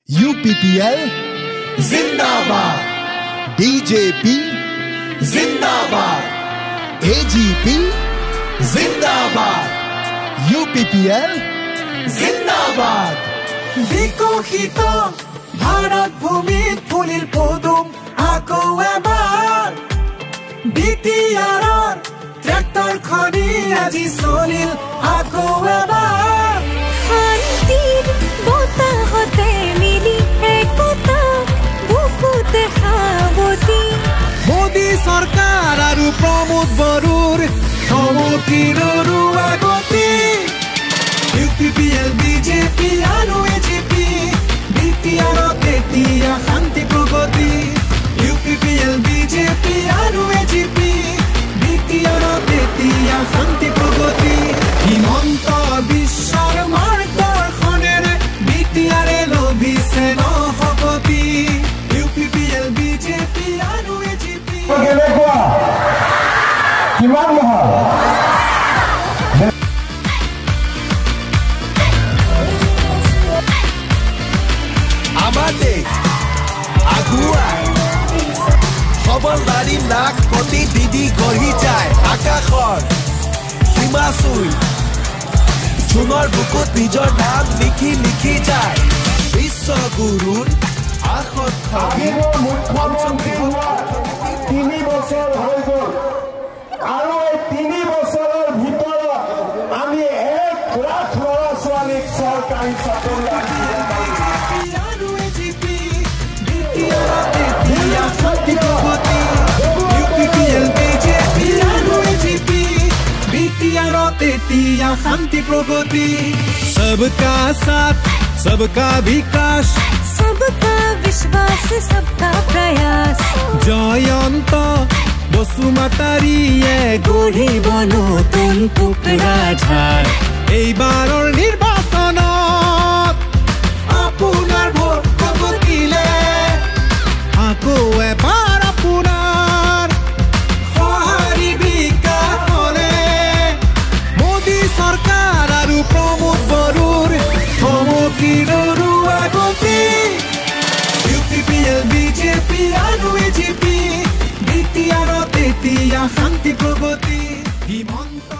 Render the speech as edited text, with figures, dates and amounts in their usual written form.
UPPL जिंदाबाद, BJP जिंदाबाद, AGP जिंदाबाद, UPPL जिंदाबाद। বিকশিত ভাৰত ভূমিত ফুলিল পদুম আকৌ এবাৰ বিটিআৰৰ ট্ৰেক্টৰ খনি আজি চলিল আকৌ এবাৰ শান্তিৰ বতাহতে মিলি একতা বুকুতে সাৱতি মোদী চৰকাৰ আৰু প্ৰমোদ বড়োৰ সমষ্টিৰ আগতি UPPL BJP আৰু AGP বিটিআৰত এতিয়া শান্তি প্ৰগতি UPPL BJP আৰু AGP বিটিআৰত এতিয়া শান্তি প্ৰগতি হিমন্ত বিশ্বৰ মাৰ্গদৰ্শনেৰে বিটিআৰে লভিছে নহপতি UPPL BJP আৰু AGP কিমান মহা আগুৱাই সবলদাৰী লাখ কোটি দিদি গঢ়ি যায় আকাশৰ সীমা চুই জোনৰ বুকুত নিজৰ নাম লিখি লিখি যায় বিশ্বগুৰুৰ আসন মুখ্যমন্ত্ৰী হোৱা 3 বছৰ হৈ গ'ল আৰু এই 3 বছৰৰ ভিতৰত আমি 1 লাখ ল'ৰা ছোৱালীক চৰকাৰী চাকৰি शांति प्रगति सबका साथ सबका विकास सबका विश्वास सबका प्रयास জয়ন্ত বসুমতাৰীয়ে গঢ়িব নতুন কোকৰাঝাৰ এইবাৰৰ নিৰ্বাচনত আপোনাৰ ভোট প্ৰগতিলে আকৌ এবাৰ আপোনাৰ সঁহাৰি বিকাশ হ'লে মোদী চৰকাৰ আৰু প্ৰমোদ বড়োৰ সমষ্টিৰ আগতি UPPL BJP আৰু AGP বিটিআৰত এতিয়া শান্তি প্ৰগতি হিমন্ত